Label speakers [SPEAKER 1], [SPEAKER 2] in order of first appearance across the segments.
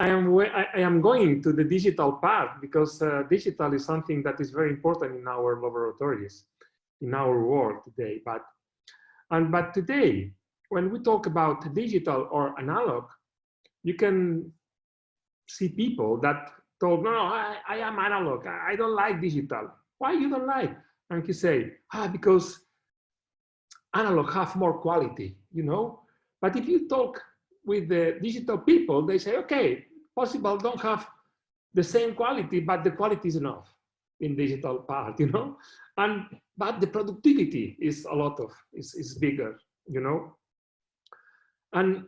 [SPEAKER 1] I am going to the digital part because digital is something that is very important in our laboratories, in our world today. But today, when we talk about digital or analog, you can see people that told, no, I am analog. I don't like digital. Why you don't like? And he say, because analog have more quality, you know. But if you talk with the digital people, they say, okay, possible don't have the same quality, but the quality is enough in digital part, you know. But the productivity is is bigger, you know. And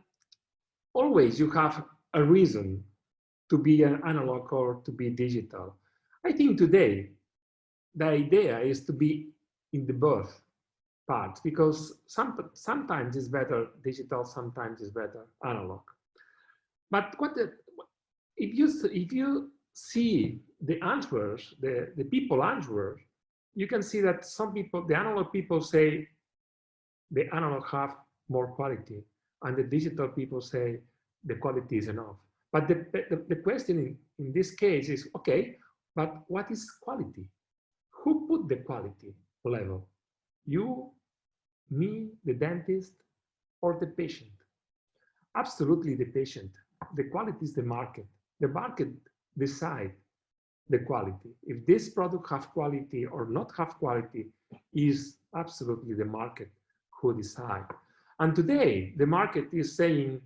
[SPEAKER 1] always you have a reason to be an analog or to be digital. I think today the idea is to be in the both parts, because sometimes it's better digital, sometimes it's better analog. But if you see the answers, the people answers, you can see that some people, the analog people say the analog have more quality, and the digital people say the quality is enough. But the question in this case is, okay, but what is quality? Who put the quality level? You, me, the dentist, or the patient? Absolutely the patient. The quality is the market. The market decide the quality. If this product have quality or not have quality is absolutely the market who decide. And today, the market is saying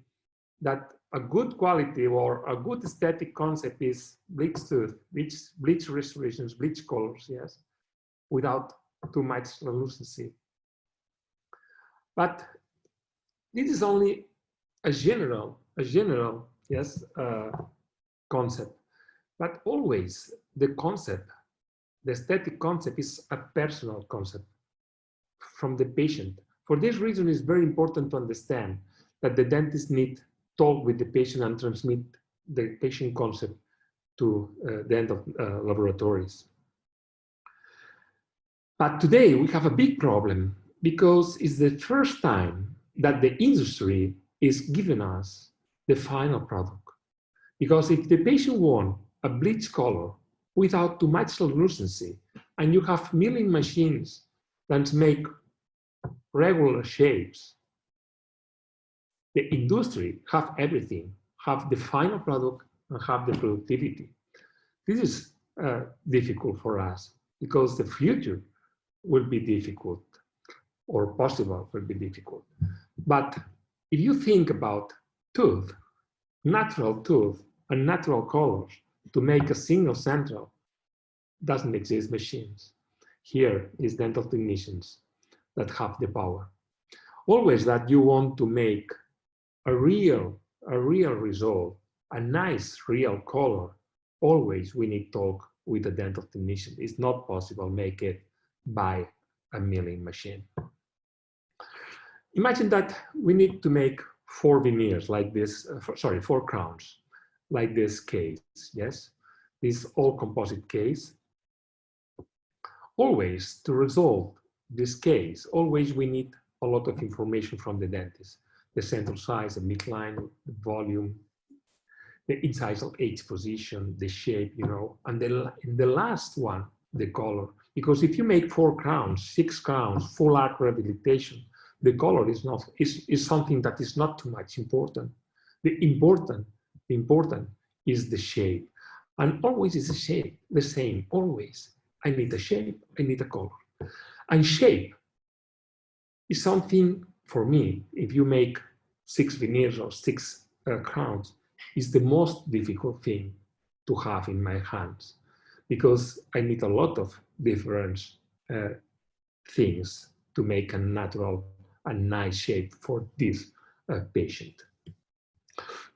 [SPEAKER 1] that a good quality or a good aesthetic concept is bleach tooth, bleach restorations, bleach colors, yes, without too much translucency. But this is only a general, yes, concept. But always the concept, the aesthetic concept is a personal concept from the patient. For this reason, it's very important to understand that the dentist need talk with the patient and transmit the patient concept to the dental laboratories. But today we have a big problem because it's the first time that the industry is giving us the final product. Because if the patient wants a bleach color without too much translucency, and you have milling machines that make regular shapes, the industry have everything, have the final product and have the productivity. This is difficult for us because the future will be difficult, or possible will be difficult. But if you think about tooth, natural tooth and natural colors to make a single central, doesn't exist machines. Here is dental technicians that have the power. Always that you want to make a real result, a nice real color, always we need to talk with the dental technician. It's not possible make it by a milling machine. Imagine that we need to make 4 veneers like this, 4 crowns, like this case, yes? This all composite case. Always to resolve this case, always we need a lot of information from the dentist. The central size, the midline, the volume, the incisal edge position, the shape, you know, and the last one, the color. Because if you make 4 crowns, 6 crowns, full arch rehabilitation, the color is something that is not too much important. The important is the shape. And always is the shape, the same, always. I need a shape, I need a color. And shape is something, for me, if you make 6 veneers or 6 crowns, is the most difficult thing to have in my hands, because I need a lot of different things to make a natural and nice shape for this patient.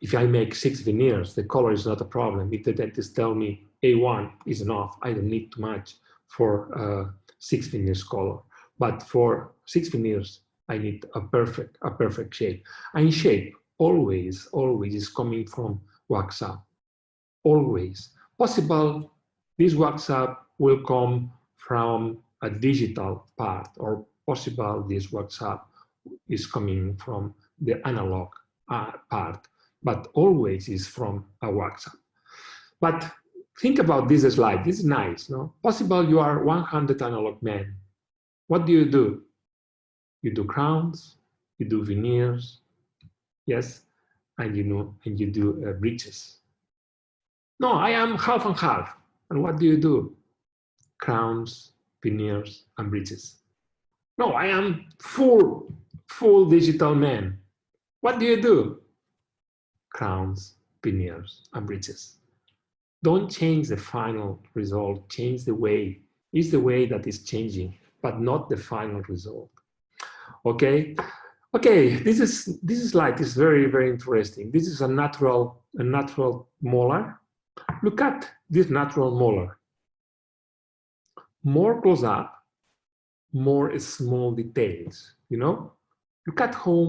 [SPEAKER 1] If I make 6 veneers, the color is not a problem. If the dentist tells me A1 is enough, I don't need too much for 6 veneers color. But for 6 veneers, I need a perfect shape. And shape always is coming from wax up. Always. Possible this wax up will come from a digital part, or possible this wax up is coming from the analog part. but always is from a wax-up. But think about this slide. This is nice, no? Possible you are 100 analog men. What do? You do crowns, you do veneers, yes, and you do bridges. No, I am half and half. And what do? Crowns, veneers, and bridges. No, I am full digital man. What do? Crowns, veneers, and bridges. Don't change the final result, change the way. It's the way that is changing, but not the final result. Okay, okay. This slide is very, very interesting. This is a natural molar. Look at this natural molar. More close up, more small details. You know, look at how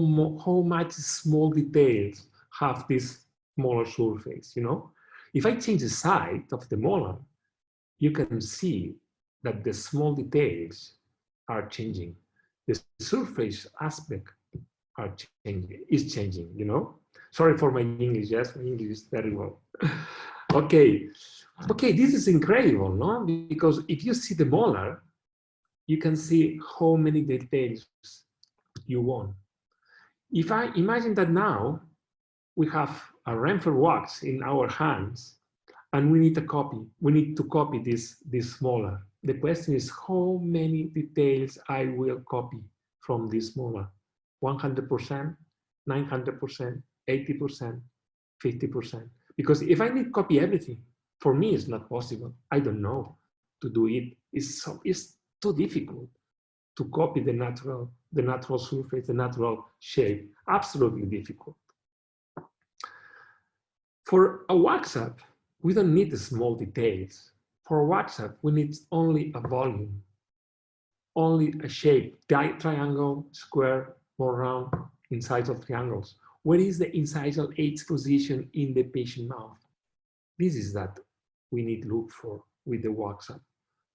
[SPEAKER 1] much small details have this molar surface. You know, if I change the side of the molar, you can see that the small details are changing. The surface aspect is changing, you know? Sorry for my English, yes, my English is terrible. Okay, this is incredible, no? Because if you see the molar, you can see how many details you want. If I imagine that now we have a Renfert wax in our hands and we need to copy this molar. The question is how many details I will copy from this molar. 100%, 900%, 80%, 50%. Because if I need to copy everything, for me it's not possible. I don't know to do it. It's too difficult to copy the natural surface, the natural shape. Absolutely difficult. For a wax-up, we don't need the small details. For a wax-up, we need only a volume, only a shape, triangle, square, more round, incisal triangles. Where is the incisal edge position in the patient mouth? This is that we need to look for with the wax-up,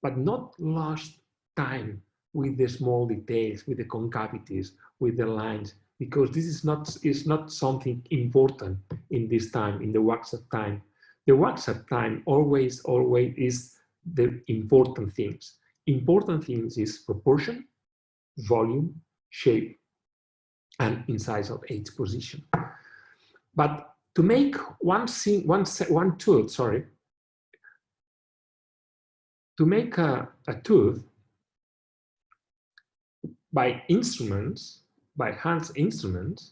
[SPEAKER 1] but not lost time with the small details, with the concavities, with the lines, because this is not something important in this time, in the wax-up time. The wax-up time always is the important things. Important things is proportion, volume, shape, and incisal edge position. But to make one tooth, sorry, to make a tooth by instruments, by hand instruments,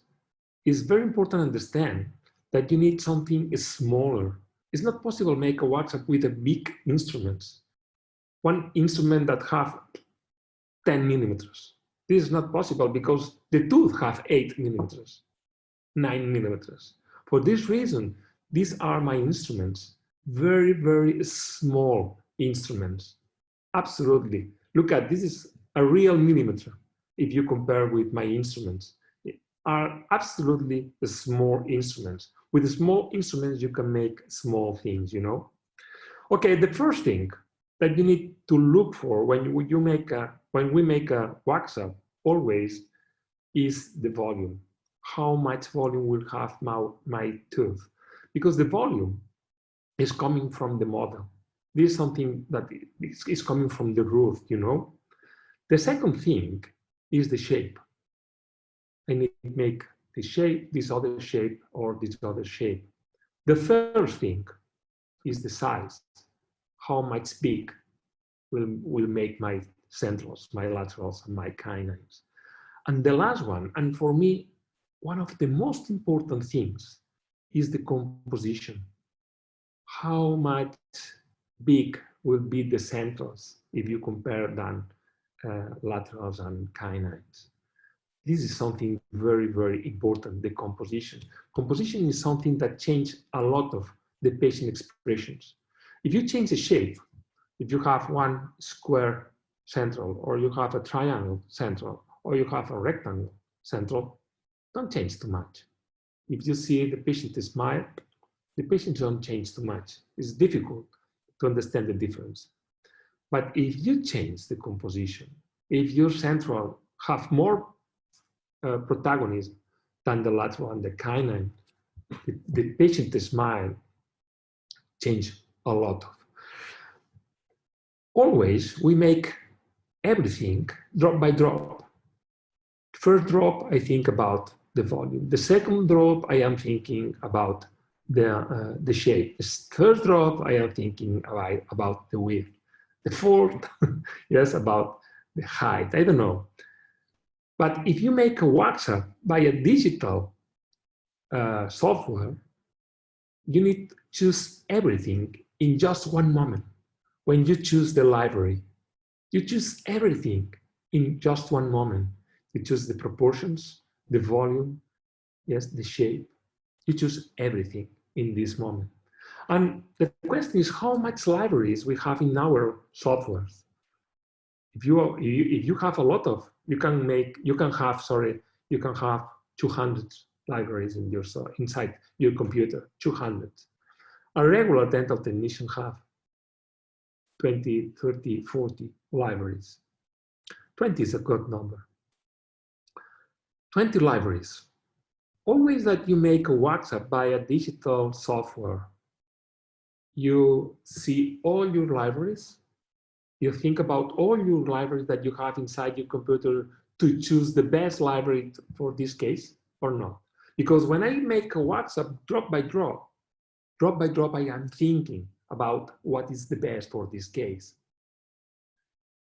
[SPEAKER 1] it's very important to understand that you need something smaller. It's not possible to make a wax-up with a big instruments. One instrument that have 10 millimeters. This is not possible because the tooth have 8 millimeters, 9 millimeters. For this reason, these are my instruments, very, very small instruments. Absolutely. Look at, this is a real millimeter. If you compare with my instruments, are absolutely small instruments. With small instruments, you can make small things, you know? Okay, the first thing that you need to look for when we make a wax-up always is the volume. How much volume will have my tooth? Because the volume is coming from the model. This is something that is coming from the root, you know? The second thing is the shape. I need to make the shape, this other shape, or this other shape. The third thing is the size. How much big will make my centrals, my laterals, and my canines. And the last one, and for me, one of the most important things is the composition. How much big will be the centrals if you compare them laterals and canines. This is something very, very important, the composition. Composition is something that changes a lot of the patient expressions. If you change the shape, if you have one square central, or you have a triangle central, or you have a rectangle central, don't change too much. If you see the patient smile, the patient don't change too much. It's difficult to understand the difference. But if you change the composition, if your central have more protagonism than the lateral and the canine, the patient smile change a lot. Always we make everything drop by drop. First drop, I think about the volume. The second drop, I am thinking about the shape. The third drop, I am thinking about the width. The fourth, yes, about the height. I don't know. But if you make a WhatsApp by a digital software, you need to choose everything in just one moment. When you choose the library, you choose everything in just one moment. You choose the proportions, the volume, yes, the shape. You choose everything in this moment. And the question is how much libraries we have in our softwares. If you have a lot of, you can have 200 libraries in your inside your computer, 200. A regular dental technician have 20, 30, 40 libraries. 20 is a good number. 20 libraries. Always that you make a WhatsApp by a digital software, you see all your libraries, you think about all your libraries that you have inside your computer to choose the best library for this case or not. Because when I make a WhatsApp drop by drop, I am thinking about what is the best for this case.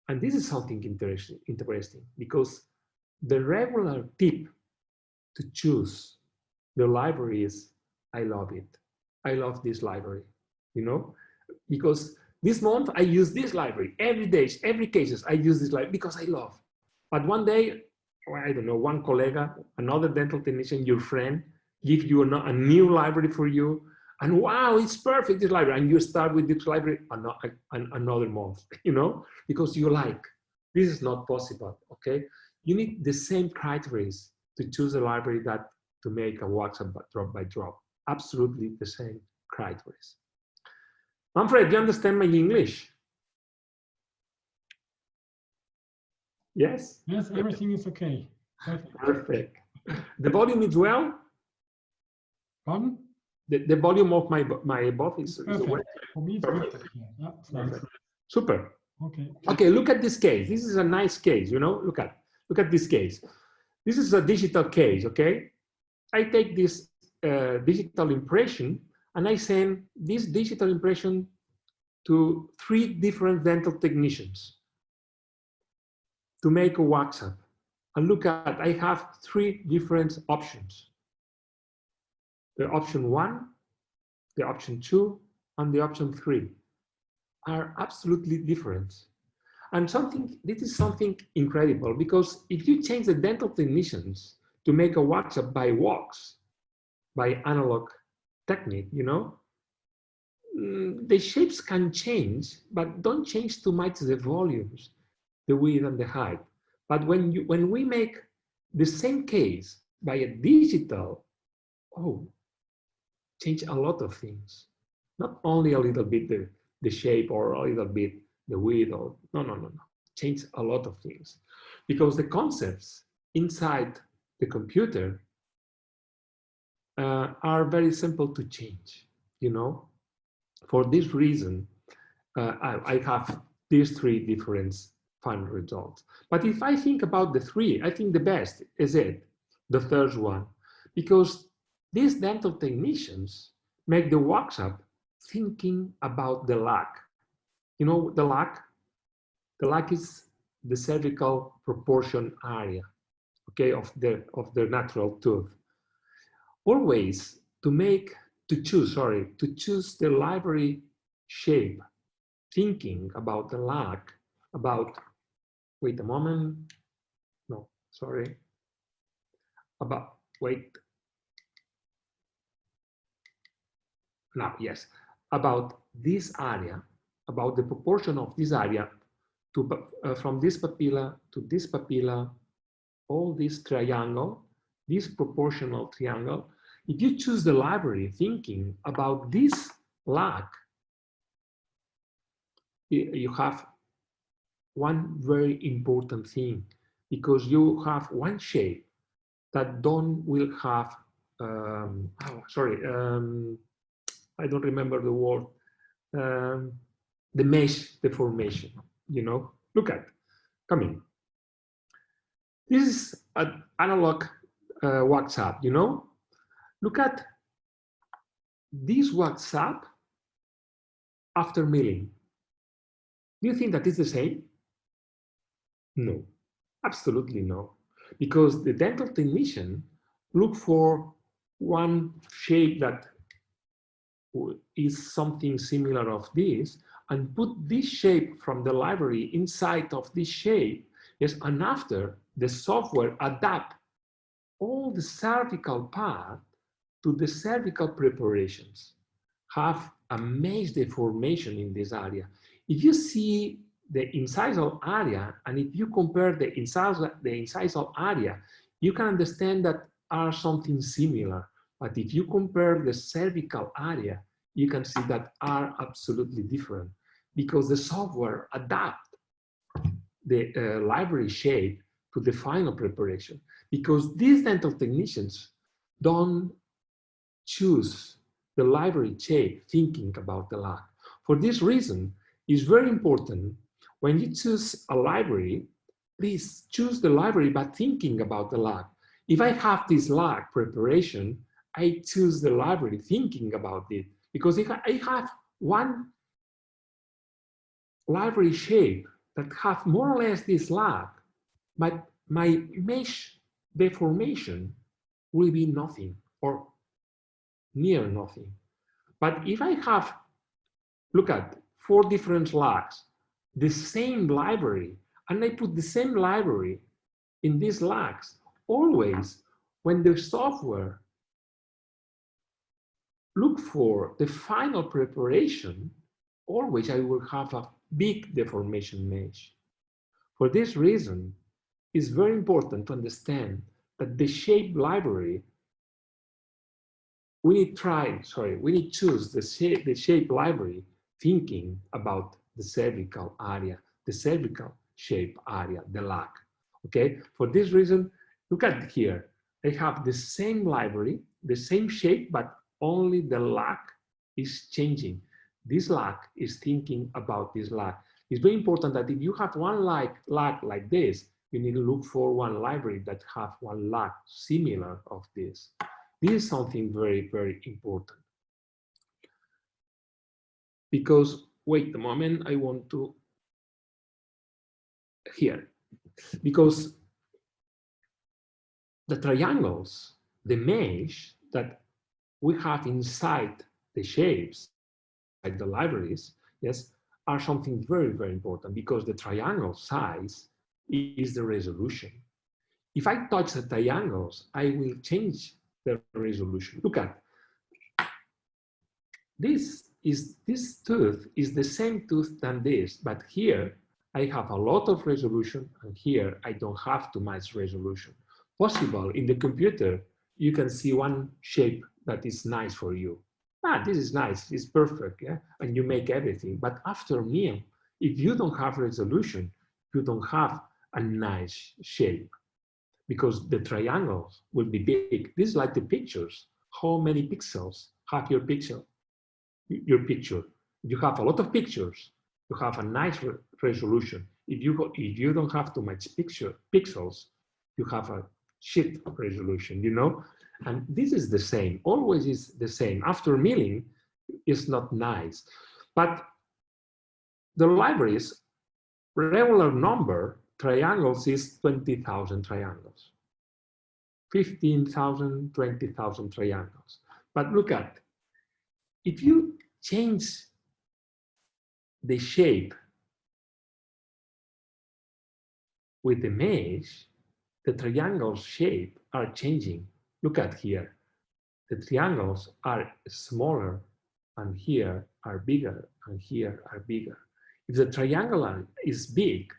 [SPEAKER 1] And this is something interesting because the regular tip to choose the library is, I love it. I love this library, you know, because this month I use this library every day, every cases I use this library because I love. But one day, I don't know, one colleague, another dental technician, your friend, give you a new library for you, and wow, it's perfect, this library, and you start with this library another month, you know, because you like. This is not possible, okay? You need the same criteria to choose a library that to make a WhatsApp drop by drop. Absolutely the same criteria. Manfred, you understand my English? Yes?
[SPEAKER 2] Yes, everything is okay. Perfect.
[SPEAKER 1] Perfect. The volume is well?
[SPEAKER 2] Pardon?
[SPEAKER 1] The volume of my bot is
[SPEAKER 2] perfect. For me, it's
[SPEAKER 1] perfect.
[SPEAKER 2] perfect. Yeah, it's nice.
[SPEAKER 1] Super.
[SPEAKER 2] Okay.
[SPEAKER 1] Okay, look at this case. This is a nice case, you know, look at this case. This is a digital case, okay? I take this digital impression and I send this digital impression to 3 different dental technicians to make a WhatsApp. And look at, I have 3 different options. The option 1, the option 2, and the option 3 are absolutely different. And this is something incredible, because if you change the dental technicians to make a WhatsApp by walks, by analog technique, you know, the shapes can change, but don't change too much the volumes, the width and the height. But when we make the same case by a digital, oh, change a lot of things. Not only a little bit the shape or a little bit the width, or no. Change a lot of things. Because the concepts inside the computer are very simple to change, you know? For this reason, I have these 3 different final results. But if I think about the 3, I think the best is the third one, because these dental technicians make the WhatsApp thinking about the lac. You know the lac? The lac is the cervical proportion area, okay, of the natural tooth. Always to choose the library shape, thinking about the lac, wait a moment, no, sorry, yes, about this area, about the proportion of this area from this papilla to this papilla, all this triangle, this proportional triangle. If you choose the library thinking about this lac, you have one very important thing, because you have one shape that will have I don't remember the word, the mesh deformation, you know. Look at, come in. This is an analog WhatsApp, you know. Look at this WhatsApp after milling. Do you think that is the same? No, absolutely no. Because the dental technician look for one shape that is something similar of this and put this shape from the library inside of this shape. Yes, and after the software adapt all the cervical part to the cervical preparations, have a mesh deformation in this area. If you see the incisal area and if you compare the incisal area, you can understand that are something similar. But if you compare the cervical area, you can see that are absolutely different because the software adapt the library shape to the final preparation. Because these dental technicians don't choose the library shape thinking about the lag. For this reason, it's very important when you choose a library, please choose the library by thinking about the lag. If I have this lag preparation, I choose the library thinking about it. Because if I have one library shape that have more or less this lag, but my mesh deformation will be nothing or near nothing. But if I have, look at 4 different lags, the same library, and I put the same library in these lags, always when the software look for the final preparation, always I will have a big deformation mesh. For this reason, it's very important to understand that the shape library, we need to choose the shape library thinking about the cervical area, the cervical shape area, the lag. Okay, for this reason, look at here. I have the same library, the same shape, but only the lag is changing. This lag is thinking about this lag. It's very important that if you have one lag like this, you need to look for one library that have one lag similar of this. This is something very, very important. Because, wait a moment, I want to, here. Because the triangles, the mesh that we have inside the shapes, like the libraries, yes, are something very, very important because the triangle size is the resolution. If I touch the triangles, I will change the resolution. Look at this tooth is the same tooth than this, but here I have a lot of resolution and here I don't have too much resolution. Possible in the computer, you can see one shape that is nice for you. This is nice, it's perfect, yeah? And you make everything. But after meal, if you don't have resolution, you don't have a nice shape because the triangles will be big. This is like the pictures. How many pixels have your picture? Your picture. If you have a lot of pictures, you have a nice resolution. If you don't have too much pixels, you have a shit resolution, you know? And this is the same, always is the same. After milling, it's not nice. But the library's regular number triangles is 20,000 triangles. 15,000, 20,000 triangles. But look at, if you change the shape with the mesh, the triangles shape are changing. Look at here. The triangles are smaller and here are bigger and here are bigger. If the triangle is big,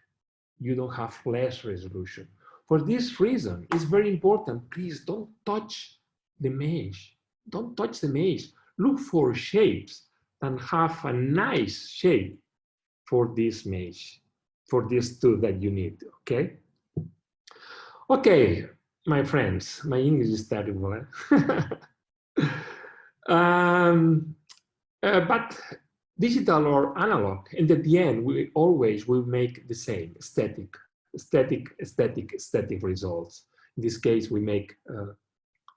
[SPEAKER 1] you don't have less resolution. For this reason, it's very important, please don't touch the mesh. Don't touch the mesh. Look for shapes that have a nice shape for this mesh, for this tool that you need, okay? Okay, my friends, my English is terrible. Eh? But digital or analog, and at the end, we always will make the same static results. In this case, we make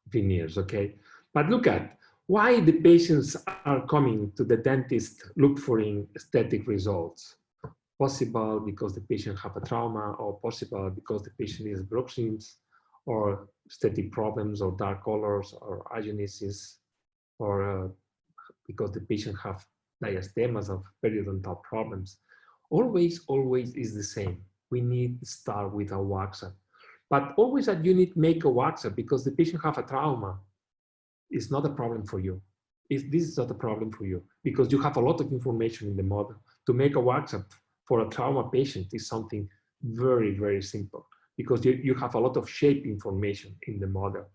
[SPEAKER 1] veneers, okay? But look at why the patients are coming to the dentist look for static results. Possible because the patient have a trauma, or possible because the patient is bruxisms, or static problems, or dark colors, or agenesis, or because the patient have diastemas of periodontal problems. Always is the same. We need to start with a workup. But always that you need to make a workup because the patient have a trauma is not a problem for you. This is not a problem for you because you have a lot of information in the model. To make a workup for a trauma patient is something very simple because you have a lot of shape information in the model.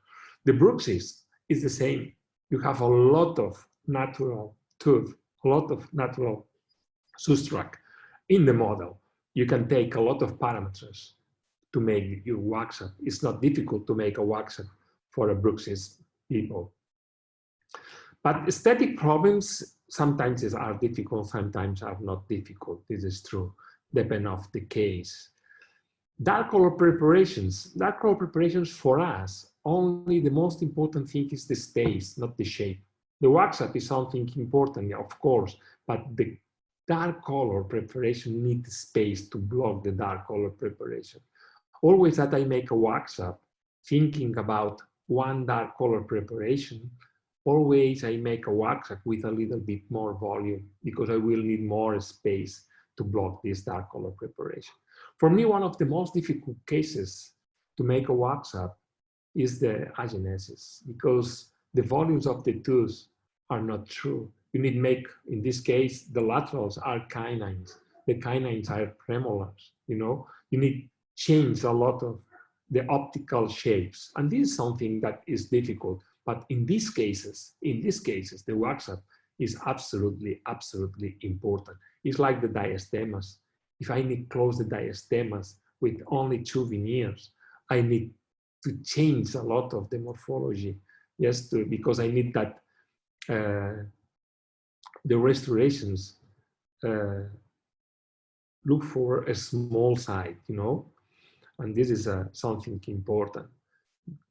[SPEAKER 1] The bruxism is the same. You have a lot of natural tooth, a lot of natural substrate in the model. You can take a lot of parameters to make your workup. It's not difficult to make a workup for a bruxism people. But aesthetic problems sometimes are difficult, sometimes are not difficult. This is true, depending on the case. Dark color preparations for us, only the most important thing is the space, not the shape. The workup is something important, of course, but the dark color preparation needs space to block the dark color preparation. Always that I make a workup thinking about one dark color preparation, always I make a workup with a little bit more volume because I will need more space to block this dark color preparation. For me, one of the most difficult cases to make a workup is the agenesis because the volumes of the tooth are not true. You need make, in this case, the laterals are canines. The canines are premolars, you know? You need change a lot of the optical shapes. And this is something that is difficult. But in these cases, the workup is absolutely important. It's like the diastemas. If I need to close the diastemas with only 2 veneers, I need to change a lot of the morphology, yes, because I need that the restorations look for a small side, you know, and this is something important.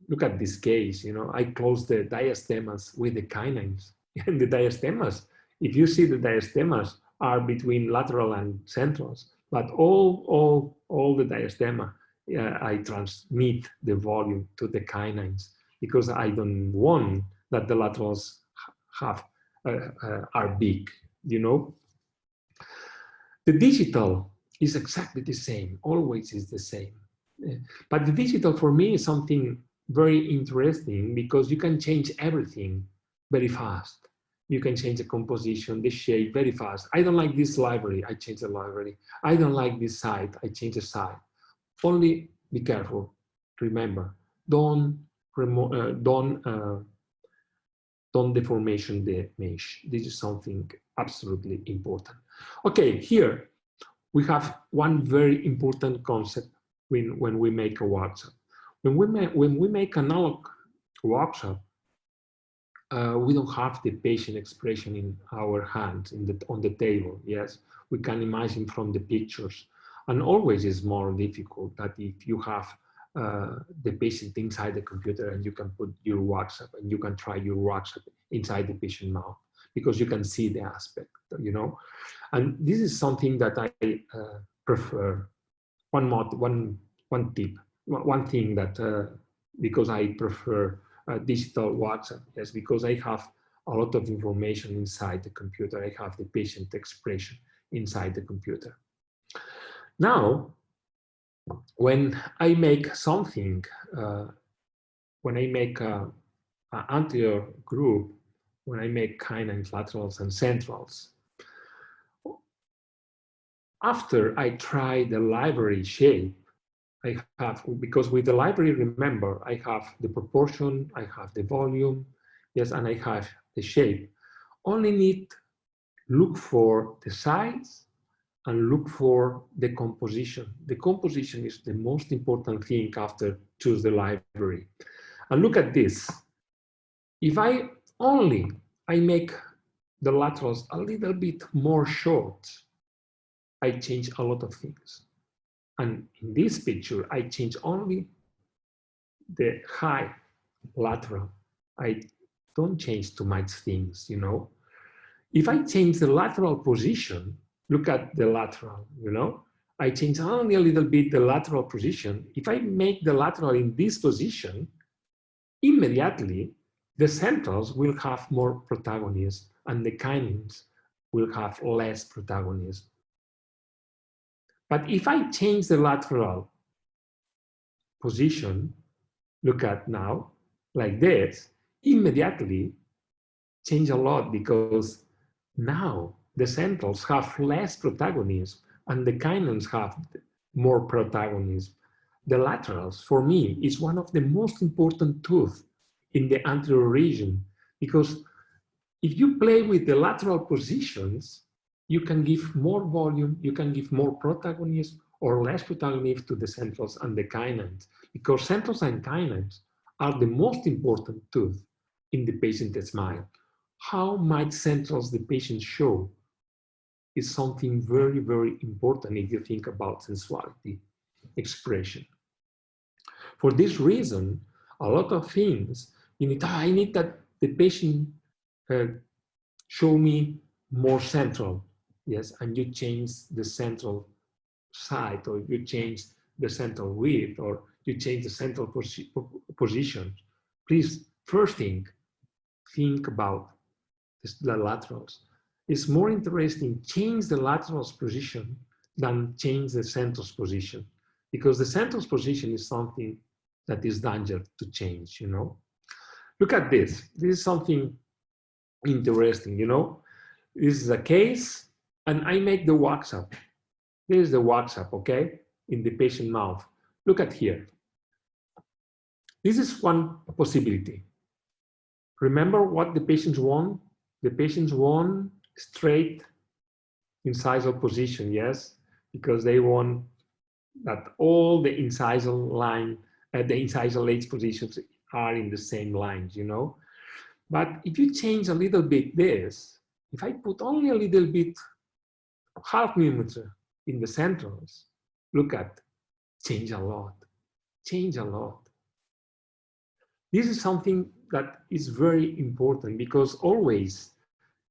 [SPEAKER 1] Look at this case, you know, I close the diastemas with the canines, and the diastemas, if you see the diastemas are between lateral and centrals, but all the diastema, I transmit the volume to the canines because I don't want that the laterals have are big, you know. The digital is exactly the same, always is the same. But the digital for me is something very interesting because you can change everything very fast. You can change the composition, the shape very fast. I don't like this library, I change the library. I don't like this side, I change the side. Only be careful, remember, don't deformation the mesh. This is something absolutely important. Okay, here we have one very important concept when we make a workshop. When we make analog workshop, we don't have the patient expression in our hands on the table. Yes, we can imagine from the pictures, and always is more difficult that if you have the patient inside the computer and you can put your workshop and you can try your workshop inside the patient mouth because you can see the aspect, you know. And this is something that I prefer. One tip, one thing that because I prefer digital workshop, yes, because I have a lot of information inside the computer. I have the patient expression inside the computer. Now, when I make something, when I make an anterior group, when I make canines, laterals, and centrals, after I try the library shape, I have, because with the library, remember, I have the proportion, I have the volume, yes, and I have the shape. Only need look for the size and look for the composition. The composition is the most important thing after choose the library. And look at this. If I make the laterals a little bit more short, I change a lot of things. And in this picture, I change only the high lateral. I don't change too much things, you know. If I change the lateral position, look at the lateral, you know, I change only a little bit the lateral position. If I make the lateral in this position, immediately the centrals will have more protagonism and the canines will have less protagonism. But if I change the lateral position, look at now, like this, immediately change a lot because now the centrals have less protagonism and the canines have more protagonism. The laterals, for me, is one of the most important tooth in the anterior region because if you play with the lateral positions, you can give more volume, you can give more protagonism or less protagonism to the centrals and the canines because centrals and canines are the most important tooth in the patient smile. How much centrals the patient show is something very, very important if you think about sensuality expression. For this reason, a lot of things, I need that the patient show me more central, yes, and you change the central side, or you change the central width, or you change the central position. Please, first thing, think about the laterals. It's more interesting change the laterals position than change the central's position, because the central's position is something that is danger to change, you know. Look at this. This is something interesting, you know. This is a case, and I make the wax up. This is the wax up, okay, in the patient mouth. Look at here. This is one possibility. Remember what the patients want? The patients want straight incisal position, yes, because they want that all the incisal line, the incisal edge positions are in the same lines, you know. But if you change a little bit this, if I put only a little bit, half millimeter in the centrals, look at, change a lot, change a lot. This is something that is very important because always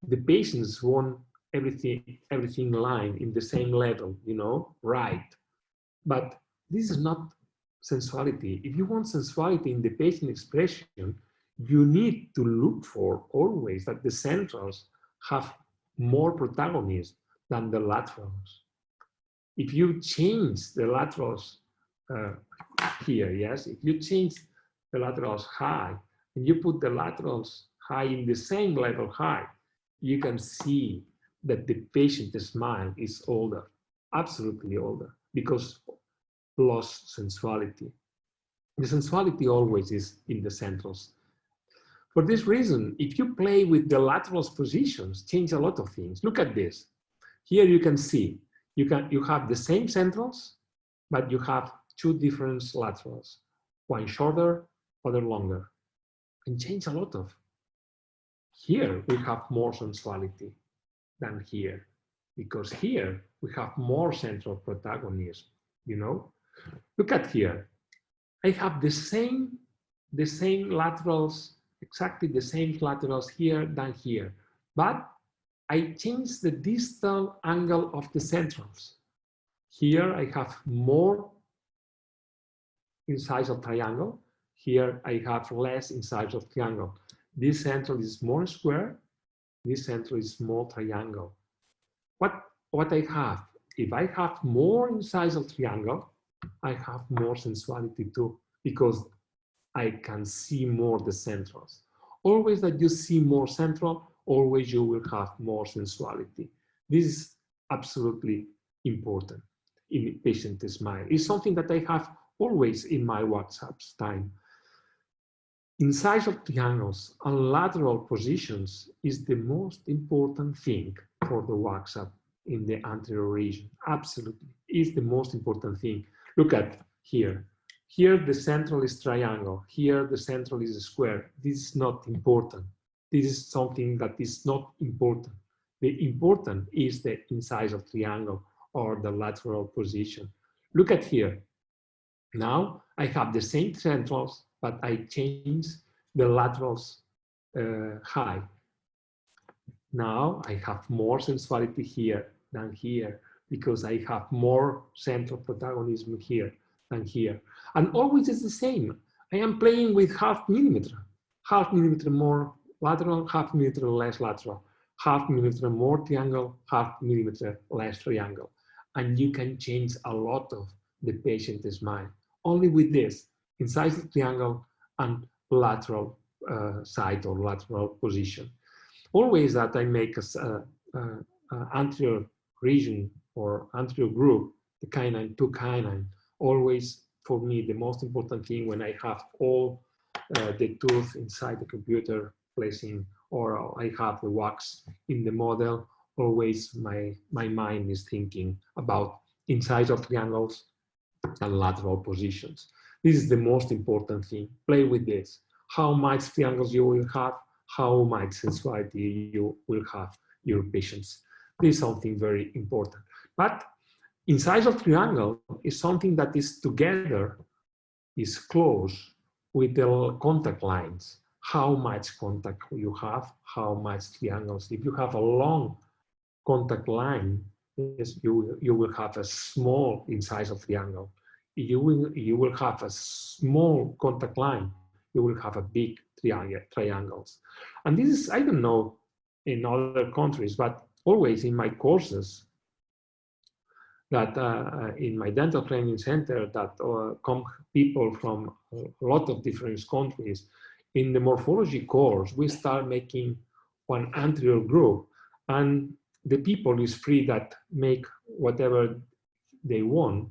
[SPEAKER 1] the patients want everything line in the same level, you know, right? But this is not sensuality. If you want sensuality in the patient expression, you need to look for always that the centrals have more protagonism than the laterals. If you change the laterals here, yes, if you change the laterals high and you put the laterals high in the same level high, you can see that the patient smile is older, absolutely older, because lost sensuality. The sensuality always is in the centrals. For this reason, if you play with the laterals positions, change a lot of things. Look at this. Here you can see, you have the same centrals, but you have two different laterals, one shorter, other longer, and change a lot of. Here we have more sensuality than here, because here we have more central protagonism, you know? Look at here. I have the same laterals, exactly the same laterals here than here, but I change the distal angle of the centrals. Here I have more incisal triangle. Here I have less incisal triangle. This central is more square. This central is more triangle. What I have, if I have more incisal triangle, I have more sensuality too, because I can see more the centrals. Always that you see more central, always you will have more sensuality. This is absolutely important in patient smile. It's something that I have always in my WhatsApp's time. Incisal triangles and lateral positions is the most important thing for the WhatsApp. in the anterior region. Absolutely, is the most important thing. Look at here. Here the central is triangle. Here the central is a square. This is not important. This is something that is not important. The important is the incisal triangle or the lateral position. Look at here. Now I have the same centrals, but I change the laterals high. Now I have more sensuality here than here because I have more central protagonism here than here. And always it's the same. I am playing with half millimeter more lateral, half millimeter less lateral, half millimeter more triangle, half millimeter less triangle. And you can change a lot of the patient's mind only with this incisal triangle and lateral side or lateral position. Always that I make a anterior region or anterior group, the canine to canine. Always for me, the most important thing when I have all the tooth inside the computer placing, or I have the wax in the model, always my mind is thinking about incisal triangles and lateral positions. This is the most important thing. Play with this. How much triangles you will have, how much sensuality you will have your patients. This is something very important. But incisal triangle is something that is together, is close with the contact lines. How much contact you have, how much triangles. If you have a long contact line, yes, you will have a small incisal triangle. You will have a small contact line, you will have a big triangles. And this is, I don't know in other countries, but always in my courses, that in my dental training center, that come people from a lot of different countries. In the morphology course, we start making one anterior group, and the people is free that make whatever they want.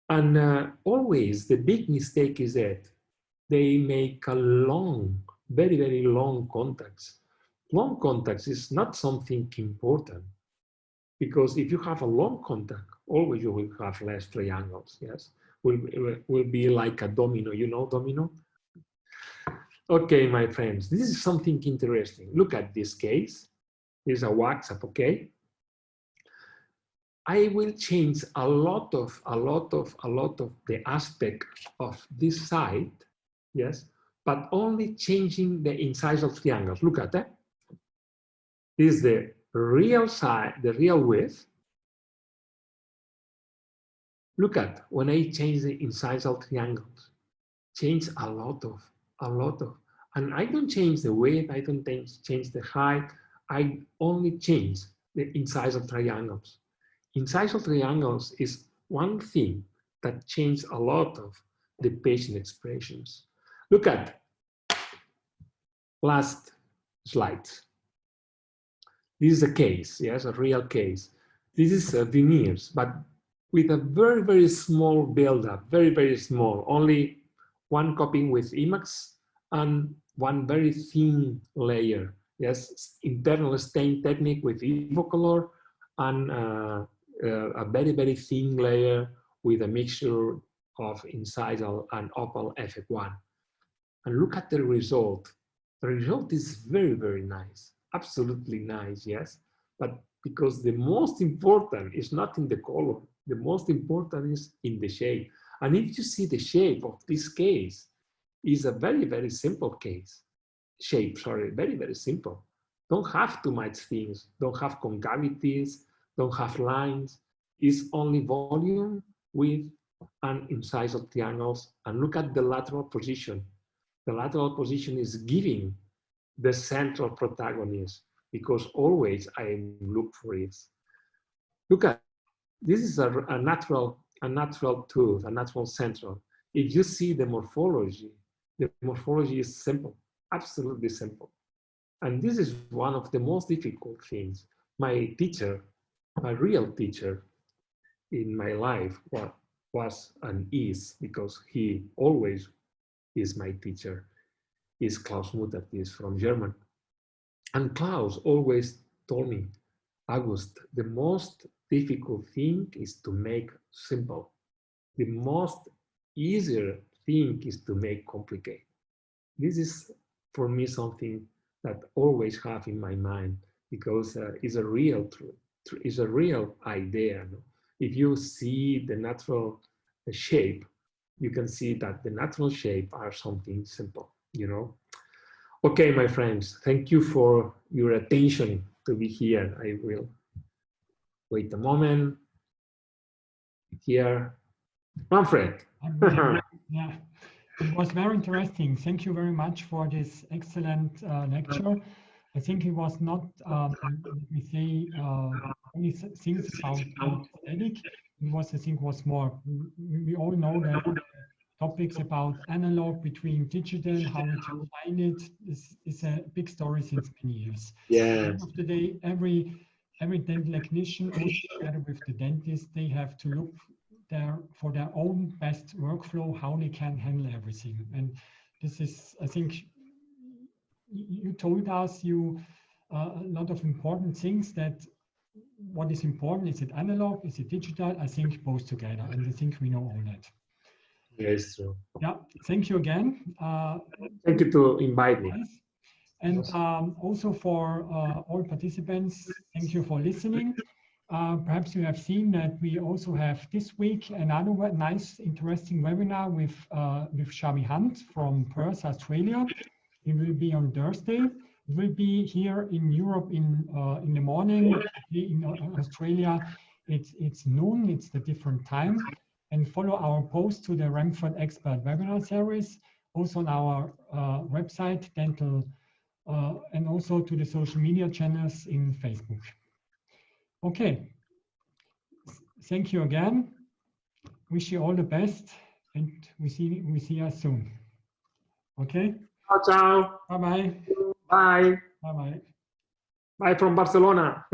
[SPEAKER 1] And always the big mistake is that they make a long, very, very long contacts. Long contacts is not something important, because if you have a long contact, always you will have less triangles, yes? Will be like a domino, you know domino? Okay, my friends, this is something interesting. Look at this case. This is a wax up, okay? I will change a lot of the aspect of this side, yes, but only changing the incisal triangles. Look at that. This is the real side, the real width. Look at when I change the incisal triangles, change a lot of, and I don't change the width, I don't change the height, I only change the incisal triangles. Incisal triangles is one thing that changes a lot of the patient expressions. Look at last slide. This is a case, yes, a real case. This is veneers, but with a very, very small buildup, very, very small, only one coping with IMAX and one very thin layer. Yes, internal stain technique with Evocolor and a very, very thin layer with a mixture of incisal and opal FF1. And look at the result. The result is very, very nice, absolutely nice, yes. But because the most important is not in the color, the most important is in the shape. And if you see the shape of this case, is a very, very simple case. Shape, sorry, very, very simple. Don't have too much things, don't have concavities, don't have lines. It's only volume, width, and incisal triangles. And look at the lateral position. The lateral position is giving the central protagonist, because always I look for it. Look at, this is a natural tooth, a natural central. If you see the morphology is simple, absolutely simple. And this is one of the most difficult things. My teacher, my real teacher in my life was and is, because he always is my teacher, is Klaus Mutter, is from German. And Klaus always told me, August, the most difficult thing is to make simple. The most easier thing is to make complicated. This is for me something that always have in my mind because it's a real truth. It's a real idea. No? If you see the natural shape, you can see that the natural shape are something simple, you know. Okay, my friends, thank you for your attention to be here. I will wait a moment. Here, Manfred.
[SPEAKER 2] Yeah, it was very interesting. Thank you very much for this excellent lecture. I think it was not, let me say, only things about aesthetic. It was, I think, was more. We all know that topics about analog between digital, how we combine it, is a big story since many years.
[SPEAKER 1] Yeah.
[SPEAKER 2] At the end of the day, every dental technician, also together with the dentist, they have to look for their own best workflow, how they can handle everything. And this is, I think, you told us a lot of important things. That what is important, is it analog, is it digital? I think both together, and I think we know all that.
[SPEAKER 1] Yeah, it's true.
[SPEAKER 2] Yeah, thank you again.
[SPEAKER 1] Thank you to invite me.
[SPEAKER 2] And also for all participants, thank you for listening. Perhaps you have seen that we also have this week another nice, interesting webinar with Shami Hunt from Perth, Australia. It will be on Thursday. It will be here in Europe in the morning. In Australia, it's noon. It's the different time. And follow our post to the Renfert Expert webinar series, also on our website, dental, and also to the social media channels in Facebook. Okay. Thank you again. Wish you all the best, and we see us soon. Okay.
[SPEAKER 1] Ciao, ciao.
[SPEAKER 2] Bye-bye.
[SPEAKER 1] Bye.
[SPEAKER 2] Bye-bye.
[SPEAKER 1] Bye from Barcelona.